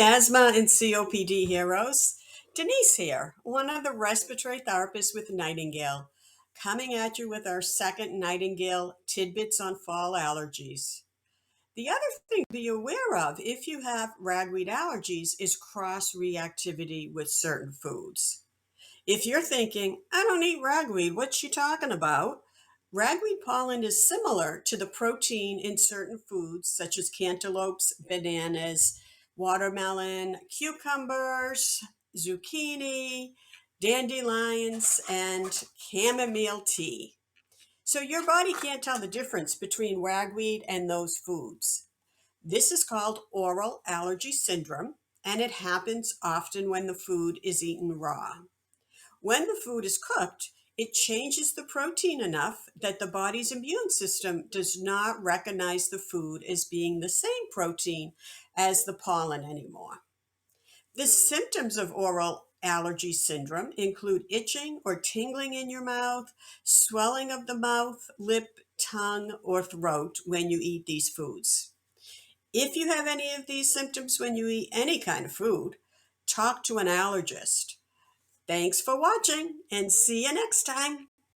Asthma and COPD heroes. Denise here, one of the respiratory therapists with Nightingale, coming at you with our second Nightingale Tidbits on Fall Allergies. The other thing to be aware of if you have ragweed allergies is cross reactivity with certain foods. If you're thinking, I don't eat ragweed, what's she talking about? Ragweed pollen is similar to the protein in certain foods such as cantaloupes, bananas, watermelon, cucumbers, zucchini, dandelions, and chamomile tea. So your body can't tell the difference between ragweed and those foods. This is called oral allergy syndrome, and it happens often when the food is eaten raw. When the food is cooked, it changes the protein enough that the body's immune system does not recognize the food as being the same protein as the pollen anymore. The symptoms of oral allergy syndrome include itching or tingling in your mouth, swelling of the mouth, lip, tongue, or throat when you eat these foods. If you have any of these symptoms when you eat any kind of food, talk to an allergist. Thanks for watching and see you next time.